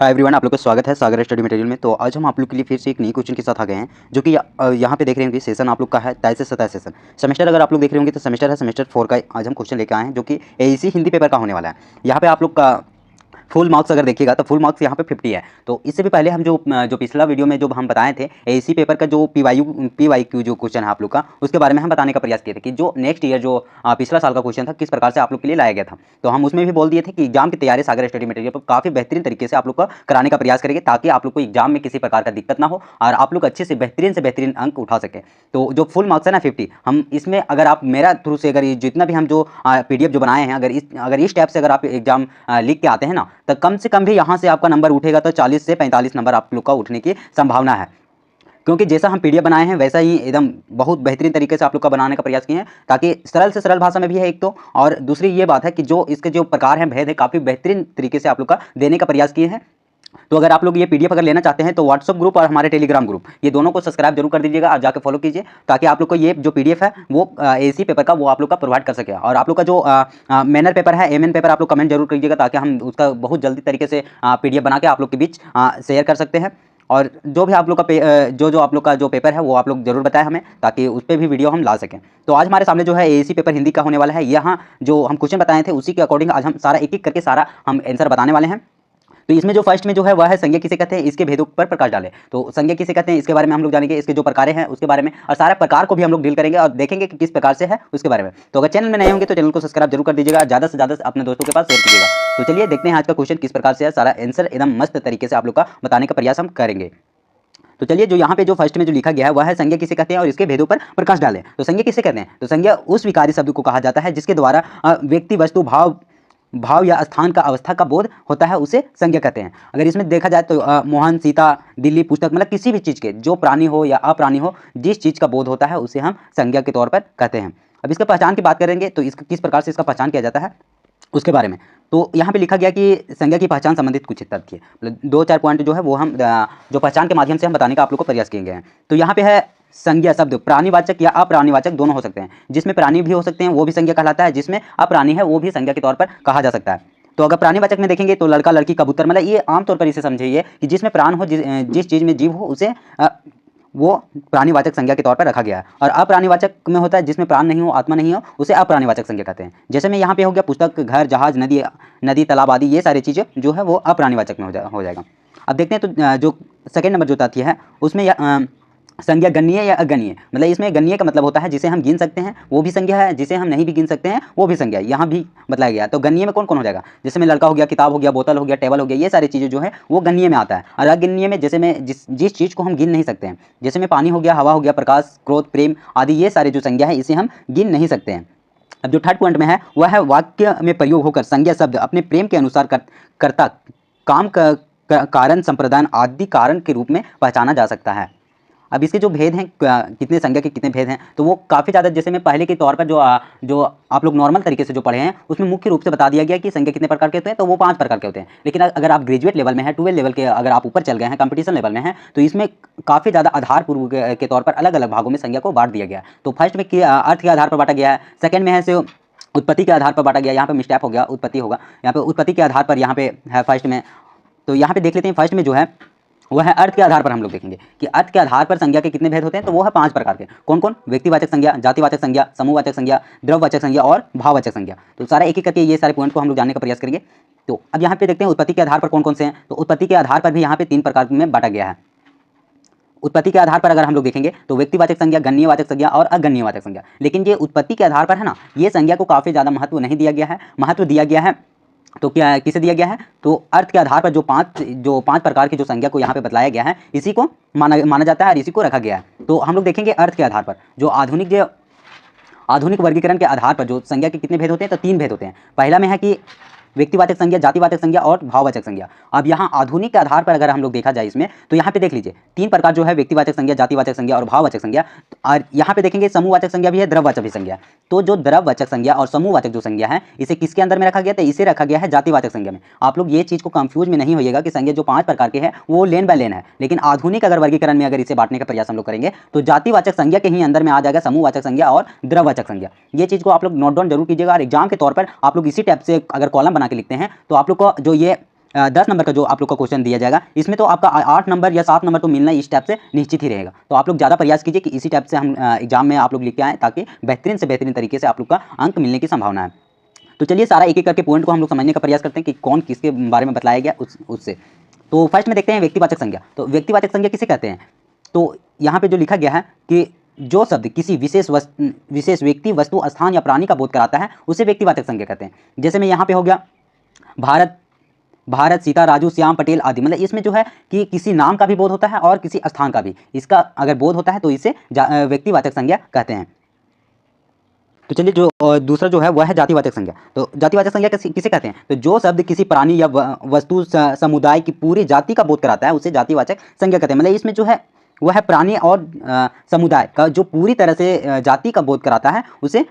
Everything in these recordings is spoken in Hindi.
हाय एवरीवन, आप लोग का स्वागत है सागर स्टडी मटेरियल में। तो आज हम आप लोग के लिए फिर से एक नई क्वेश्चन के साथ आ गए हैं, जो कि यहाँ पे देख रहे होंगे सेशन आप लोग का है 23 से 27 सेशन। सेमेस्टर अगर आप लोग देख रहे होंगे तो सेमेस्टर है सेमेस्टर 4 का आज हम क्वेश्चन लेकर आए हैं, जो कि एईसी हिंदी पेपर का होने वाला है। यहाँ पे आप लोग का फुल मार्क्स अगर देखिएगा तो फुल मार्क्स यहाँ पे 50 है। तो इससे भी पहले हम जो पिछला वीडियो में जो हम बताए थे एसी पेपर का जो पीवाईक्यू जो क्वेश्चन है आप लोग का, उसके बारे में हम बताने का प्रयास किए थे कि जो नेक्स्ट ईयर जो पिछला साल का क्वेश्चन था किस प्रकार से आप लोग के लिए लाया गया था। तो हम उसमें भी बोल दिए थे कि एग्जाम की तैयारी सागर स्टडी मटेरियल पर काफ़ी बेहतरीन तरीके से आप लोग का कराने का प्रयास करेंगे, ताकि आप लोग को एग्जाम में किसी प्रकार का दिक्कत ना हो और आप लोग अच्छे से बेहतरीन अंक उठा सकें। तो जो फुल मार्क्स है ना 50, हम इसमें अगर आप मेरा थ्रू से अगर जितना भी हम जो PDF जो बनाए हैं, अगर इस टाइप से अगर आप एग्जाम लिख के आते हैं ना, तो कम से कम भी यहाँ से आपका नंबर उठेगा तो 40 से 45 नंबर आप लोग का उठने की संभावना है। क्योंकि जैसा हम PDF बनाए हैं वैसा ही एकदम बहुत बेहतरीन तरीके से आप लोग का बनाने का प्रयास किए हैं, ताकि सरल से सरल भाषा में भी है एक तो, और दूसरी ये बात है कि जो इसके जो प्रकार हैं भेद है काफ़ी बेहतरीन तरीके से आप लोग का देने का प्रयास किए हैं। तो अगर आप लोग ये PDF अगर लेना चाहते हैं तो व्हाट्सअप ग्रुप और हमारे टेलीग्राम ग्रुप, ये दोनों को सब्सक्राइब जरूर कर दीजिएगा और जाकर फॉलो कीजिए, ताकि आप लोग को ये जो PDF है वो एसी पेपर का वो आप लोग का प्रोवाइड कर सके। और आप लोग का जो मैनर पेपर है एमएन पेपर, आप लोग कमेंट जरूर करिएगा, ताकि हम उसका बहुत जल्दी तरीके से PDF बना के आप लोग के बीच शेयर कर सकते हैं। और जो भी आप लोग का जो आप लोग का जो पेपर है वो आप लोग जरूर बताएं हमें, ताकि उस पर भी वीडियो हम ला सकें। तो आज हमारे सामने जो है एसी पेपर हिंदी का होने वाला है। यहाँ जो हम क्वेश्चन बताए थे उसी के अकॉर्डिंग आज हम सारा एक एक करके सारा हम आंसर बताने वाले हैं। तो इसमें जो फर्स्ट में जो है वह है संज्ञा किसे कहते हैं, इसके भेदों पर प्रकाश डालें। तो संज्ञा किसे कहते हैं इसके बारे में हम लोग जानेंगे, इसके जो प्रकार हैं उसके बारे में, और सारा प्रकार को भी हम लोग डील करेंगे और देखेंगे कि किस प्रकार से है उसके बारे में। तो अगर चैनल में नए होंगे तो चैनल को सब्सक्राइब जरूर कर दीजिएगा, ज़्यादा से ज़्यादा अपने दोस्तों के पास शेयर कीजिएगा। तो चलिए देखते हैं आज का क्वेश्चन किस प्रकार से है, सारा आंसर एकदम मस्त तरीके से आप लोग का बताने का प्रयास हम करेंगे। तो चलिए जो यहाँ पे जो फर्स्ट में जो लिखा गया है वह है संज्ञा किसे कहते हैं और इसके भेदों पर प्रकाश डालें। तो संज्ञा किसे कहते हैं, तो संज्ञा उस विकारी शब्द को कहा जाता है जिसके द्वारा व्यक्ति वस्तु भाव या स्थान का अवस्था का बोध होता है, उसे संज्ञा कहते हैं। अगर इसमें देखा जाए तो मोहन, सीता, दिल्ली, पुस्तक, मतलब किसी भी चीज़ के जो प्राणी हो या अप्राणी हो जिस चीज़ का बोध होता है उसे हम संज्ञा के तौर पर कहते हैं। अब इसका पहचान की बात करेंगे तो इसका किस प्रकार से इसका पहचान किया जाता है उसके बारे में। तो यहाँ पे लिखा गया कि संज्ञा की पहचान संबंधित कुछ तथ्य, मतलब 2-4 पॉइंट जो है वो हम जो पहचान के माध्यम से हम बताने का आप लोग को प्रयास किए गए हैं। तो यहाँ पे है संज्ञा शब्द प्राणीवाचक या अप्राणीवाचक दोनों हो सकते हैं। जिसमें प्राणी भी हो सकते हैं वो भी संज्ञा कहलाता है, जिसमें अप्राणी है वो भी संज्ञा के तौर पर कहा जा सकता है। तो अगर प्राणीवाचक में देखेंगे तो लड़का, लड़की, कबूतर, मतलब ये आमतौर पर इसे समझिए कि जिसमें प्राण हो, जिस चीज़ में जीव हो उसे वो प्राणीवाचक संज्ञा के तौर पर रखा गया है। और अप्राणीवाचक में होता है जिसमें प्राण नहीं हो, आत्मा नहीं हो, उसे अप्राणीवाचक संज्ञा कहते हैं। जैसे में यहाँ पे हो गया पुस्तक, घर, जहाज, नदी, तालाब आदि, ये सारी चीज़ें जो है वो अप्राणीवाचक में हो जाएगा। अब देखते हैं तो जो सेकेंड नंबर जो तथ्य है उसमें संज्ञा गणनीय या अगणनीय, मतलब इसमें गणनीय का मतलब होता है जिसे हम गिन सकते हैं वो भी संज्ञा है, जिसे हम नहीं भी गिन सकते हैं वो भी संज्ञा है, यहाँ भी बताया गया। तो गणनीय में कौन कौन हो जाएगा, जैसे में लड़का हो गया, किताब हो गया, बोतल हो गया, टेबल हो गया, ये सारी चीज़ें जो है वो गणनीय में आता है। और अगणनीय में जैसे में जिस चीज़ को हम गिन नहीं सकते हैं, जैसे में पानी हो गया, हवा हो गया, प्रकाश, क्रोध, प्रेम आदि, ये सारे जो संज्ञा है इसे हम गिन नहीं सकते हैं। अब जो थर्ड पॉइंट में है वह है वाक्य में प्रयोग होकर संज्ञा शब्द अपने प्रेम के अनुसार कर्ता, काम का कारण, संप्रदान आदि कारण के रूप में पहचाना जा सकता है। अब इसके जो भेद हैं, कितने संज्ञा के कितने भेद हैं, तो वो काफ़ी ज़्यादा, जैसे मैं पहले के तौर पर जो आप लोग नॉर्मल तरीके से जो पढ़े हैं उसमें मुख्य रूप से बता दिया गया कि संज्ञा कितने प्रकार के होते हैं, तो वो 5 प्रकार के होते हैं। लेकिन अगर आप ग्रेजुएट लेवल में हैं, 12 लेवल के अगर आप ऊपर चल गए हैं, कंपटीशन लेवल में हैं, तो इसमें काफ़ी ज़्यादा आधार पूर्व के तौर पर अलग अलग भागों में संज्ञा को बांट दिया गया। तो फर्स्ट में अर्थ के आधार पर बांटा गया है, सेकंड में है से उत्पत्ति के आधार पर बांटा गया, यहाँ पे मिस्टेक हो गया, उत्पत्ति होगा, यहाँ पे उत्पत्ति के आधार पर यहाँ पे है फर्स्ट में। तो यहाँ पे देख लेते हैं फर्स्ट में जो है वह है अर्थ के आधार पर हम लोग देखेंगे कि अर्थ के आधार पर संज्ञा के कितने भेद होते हैं, तो वो है 5 प्रकार के। कौन कौन, व्यक्तिवाचक संज्ञा, जातिवाचक संज्ञा, समूहवाचक संज्ञा, द्रव्यवाचक संज्ञा और भाववाचक संज्ञा। तो सारा एक एक करके ये सारे पॉइंट को हम लोग जानने का प्रयास करेंगे। तो अब यहाँ पे देखते हैं उत्पत्ति के आधार पर कौन कौन से हैं। तो उत्पत्ति के आधार पर भी यहाँ पे 3 प्रकार में बांटा गया है। उत्पत्ति के आधार पर अगर हम लोग देखेंगे तो व्यक्तिवाचक संज्ञा, गणनीयवाचक संज्ञा और अगणनीयवाचक संज्ञा। लेकिन ये उत्पत्ति के आधार पर है ना, ये संज्ञा को काफ़ी ज़्यादा महत्व नहीं दिया गया है। महत्व दिया गया है तो क्या किसे दिया गया है, तो अर्थ के आधार पर जो पांच प्रकार की जो संज्ञा को यहाँ पे बतलाया गया है इसी को माना जाता है और इसी को रखा गया है। तो हम लोग देखेंगे अर्थ के आधार पर जो आधुनिक वर्गीकरण के आधार पर जो संज्ञा के कितने भेद होते हैं, तो 3 भेद होते हैं। पहला में है कि व्यक्तिवाचक संज्ञा, जातिवाचक संज्ञा और भाववाचक संज्ञा। अब यहाँ आधुनिक के आधार पर अगर हम लोग देखा जाए इसमें, तो यहाँ पे देख लीजिए 3 प्रकार जो है, व्यक्तिवाचक संज्ञा, जातिवाचक संज्ञा और भाववाचक संज्ञा। और यहाँ पे देखेंगे समूहवाचक संज्ञा भी है, द्रव्यवाचक भी संज्ञा। तो जो द्रव्यवाचक संज्ञा और समूहवाचक जो संज्ञा है इसे किसके अंदर में रखा गया, तो इसे रखा गया है जातिवाचक संज्ञा में। आप लोग ये चीज़ को कंफ्यूज में नहीं होइएगा कि संज्ञा जो 5 प्रकार के हैं वो लेन बाय लेन है, लेकिन आधुनिक अगर वर्गीकरण में अगर इसे बांटने का प्रयास हम लोग करेंगे तो जातिवाचक संज्ञा के ही अंदर में आ जाएगा समूहवाचक संज्ञा और द्रव्यवाचक संज्ञा। ये चीज़ को आप लोग नोट डाउन जरूर कीजिएगा और एग्जाम के तौर पर आप लोग इसी टाइप से अगर कॉलम बना के लिखते हैं तो आप लोग को जो ये 10 नंबर का जो आप लोग का क्वेश्चन दिया जाएगा, इसमें तो आपका 8 नंबर या 7 नंबर तो मिलना इस टाइप से निश्चित ही रहेगा। तो आप लोग ज़्यादा प्रयास कीजिए कि इसी टाइप से हम एग्जाम में आप लोग लिख के आएँ, ताकि बेहतरीन से बेहतरीन तरीके से आप लोग का अंक मिलने की संभावना है। तो चलिए सारा एक एक करके पॉइंट को हम लोग समझने का प्रयास करते हैं कि कौन किसके बारे में बताया गया उससे। तो फर्स्ट में देखते हैं व्यक्तिवाचक संज्ञा। तो व्यक्तिवाचक संज्ञा किसे कहते हैं? तो यहाँ पे जो लिखा गया है कि जो शब्द किसी विशेष व्यक्ति, वस्तु, स्थान या प्राणी का बोध कराता है उसे व्यक्तिवाचक संज्ञा कहते हैं। जैसे में यहाँ पे हो गया भारत, सीता, राजू, श्याम, पटेल आदि। मतलब इसमें जो है कि किसी नाम का भी बोध होता है और किसी स्थान का भी, इसका अगर बोध होता है तो इसे व्यक्तिवाचक संज्ञा कहते हैं। तो चलिए जो दूसरा जो है वह है जातिवाचक संज्ञा। तो जातिवाचक संज्ञा किसे कहते हैं? तो जो शब्द किसी प्राणी या वस्तु, समुदाय की पूरी जाति का बोध कराता है उसे जातिवाचक संज्ञा कहते हैं। मतलब इसमें जो है वह है प्राणी और समुदाय का जो पूरी तरह से जाति का बोध कराता है उसे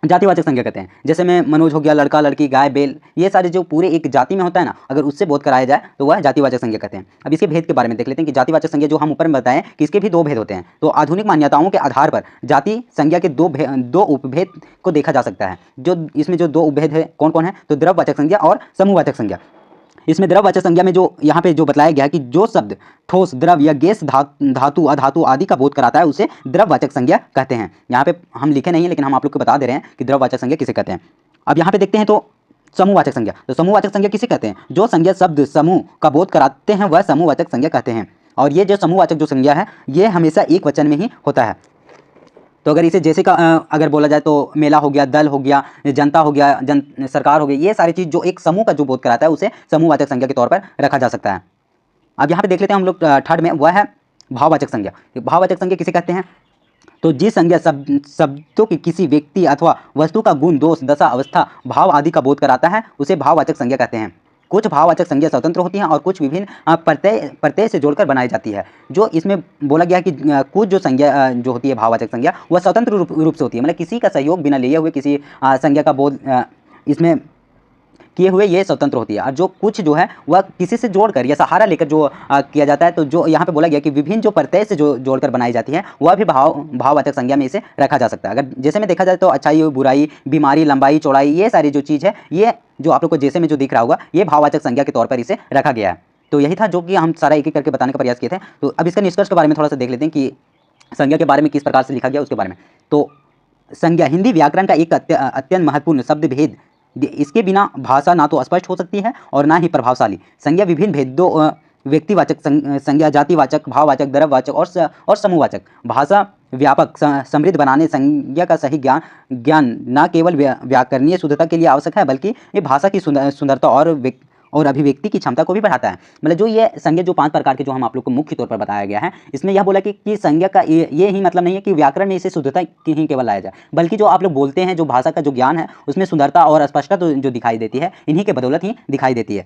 जातिवाचक संज्ञा कहते हैं। जैसे में मनोज हो गया, लड़का, लड़की, गाय, बैल, ये सारे जो पूरे एक जाति में होता है ना, अगर उससे बोध कराया जाए तो वह जातिवाचक संज्ञा कहते हैं। अब इसके भेद के बारे में देख लेते हैं कि जातिवाचक संज्ञा जो हम ऊपर में बताएं कि इसके भी दो भेद होते हैं। तो आधुनिक मान्यताओं के आधार पर जाति संज्ञा के दो उपभेद को देखा जा सकता है। जो इसमें जो दो उपभेद है कौन कौन है? तो द्रव्यवाचक संज्ञा और समूहवाचक संज्ञा। इसमें द्रव्यवाचक संज्ञा में जो यहाँ पे जो बताया गया है कि जो शब्द ठोस, द्रव या गैस, धातु, अधातु आदि का बोध कराता है उसे द्रव्यवाचक संज्ञा कहते हैं। यहाँ पे हम लिखे नहीं है लेकिन हम आप लोग को बता दे रहे हैं कि द्रव्यवाचक संज्ञा किसे कहते हैं। अब यहाँ पे देखते हैं तो समूहवाचक संज्ञा। तो समूहवाचक संज्ञा किसे कहते हैं? जो संज्ञा शब्द समूह का बोध कराते हैं वह समूहवाचक संज्ञा कहते हैं। और ये जो समूहवाचक जो संज्ञा है ये हमेशा एक वचन में ही होता है। तो अगर इसे जैसे का अगर बोला जाए तो मेला हो गया, दल हो गया, जनता हो गया, सरकार हो गई, ये सारी चीज़ जो एक समूह का जो बोध कराता है उसे समूहवाचक संज्ञा के तौर पर रखा जा सकता है। अब यहाँ पे देख लेते हैं हम लोग थर्ड में, वह है भाववाचक संज्ञा। भाववाचक संज्ञा किसे कहते हैं? तो जिस संज्ञा शब्दों की किसी व्यक्ति अथवा वस्तु का गुण, दोष, दशा, अवस्था, भाव आदि का बोध कराता है उसे भाववाचक संज्ञा कहते हैं। कुछ भाववाचक संज्ञा स्वतंत्र होती हैं और कुछ विभिन्न प्रत्यय से जोड़कर बनाई जाती है। जो इसमें बोला गया कि कुछ जो संज्ञा जो होती है भाववाचक संज्ञा वह स्वतंत्र रूप से होती है। मतलब किसी का सहयोग बिना लिए हुए किसी संज्ञा का बोध इसमें किए हुए ये स्वतंत्र होती है। और जो कुछ जो है वह किसी से जोड़कर या सहारा लेकर जो किया जाता है। तो जो यहाँ पे बोला गया कि विभिन्न जो प्रत्यय से जो जोड़कर बनाई जाती है वह भी भाववाचक संज्ञा में इसे रखा जा सकता है। अगर जैसे में देखा जाए तो अच्छाई, बुराई, बीमारी, लंबाई, चौड़ाई, ये सारी जो चीज़ है ये जो आप लोग को जैसे में जो दिख रहा होगा ये भाववाचक संज्ञा के तौर पर इसे रखा गया है। तो यही था जो कि हम सारा एक एक करके बताने का प्रयास किए थे। तो अब इसका निष्कर्ष के बारे में थोड़ा सा देख लेते हैं कि संज्ञा के बारे में किस प्रकार से लिखा गया उसके बारे में। तो संज्ञा हिंदी व्याकरण का एक अत्यंत महत्वपूर्ण शब्द भेद, इसके बिना भाषा ना तो स्पष्ट हो सकती है और ना ही प्रभावशाली। संज्ञा विभिन्न भेदों व्यक्तिवाचक संज्ञा, जातिवाचक, भाववाचक, द्रव्यवाचक और समूहवाचक भाषा व्यापक समृद्ध बनाने संज्ञा का सही ज्ञान न केवल व्याकरणीय शुद्धता के लिए आवश्यक है बल्कि ये भाषा की सुंदरता और अभिव्यक्ति की क्षमता को भी बढ़ाता है। मतलब जो ये संज्ञा जो 5 प्रकार के जो हम आप लोग को मुख्य तौर पर बताया गया है इसमें यह बोला कि संज्ञा का ये ही मतलब नहीं है कि व्याकरण में इसे शुद्धता की ही केवल लाया जाए, बल्कि जो आप लोग बोलते हैं जो भाषा का जो ज्ञान है उसमें सुंदरता और स्पष्टता जो दिखाई देती है इन्हीं के बदौलत ही दिखाई देती है।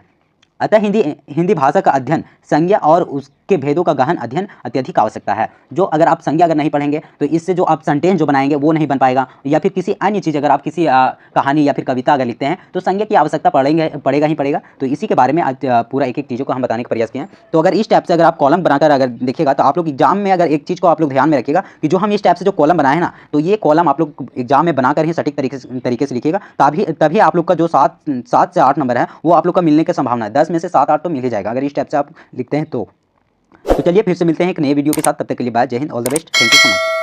अतः हिंदी भाषा का अध्ययन, संज्ञा और उसके भेदों का गहन अध्ययन अत्यधिक आवश्यकता है। जो अगर आप संज्ञा अगर नहीं पढ़ेंगे तो इससे जो आप सेंटेंस जो बनाएंगे वो नहीं बन पाएगा, या फिर किसी अन्य चीज़ अगर आप किसी कहानी या फिर कविता अगर लिखते हैं तो संज्ञा की आवश्यकता पड़ेगा ही पड़ेगा। तो इसी के बारे में आज पूरा एक एक चीज़ों को हम बताने का प्रयास किए हैं। तो अगर इस टाइप से अगर आप कॉलम बनाकर अगर देखिएगा तो आप लोग एग्जाम में अगर एक चीज़ को आप लोग ध्यान में रखिएगा कि जो हम इस टाइप से जो कॉलम बनाए हैं ना तो ये कॉलम आप लोग एग्जाम में बनाकर ही सटीक तरीके से लिखिएगा, तभी आप लोग का जो 7 से 8 नंबर है वो आप लोग का मिलने की संभावना है। 10 में से 7-8 तो मिल ही जाएगा अगर इस टाइप से आप लिखते हैं तो चलिए फिर से मिलते हैं एक नए वीडियो के साथ। तब तक के लिए बाय, जय Hind, all the best, thank you so much.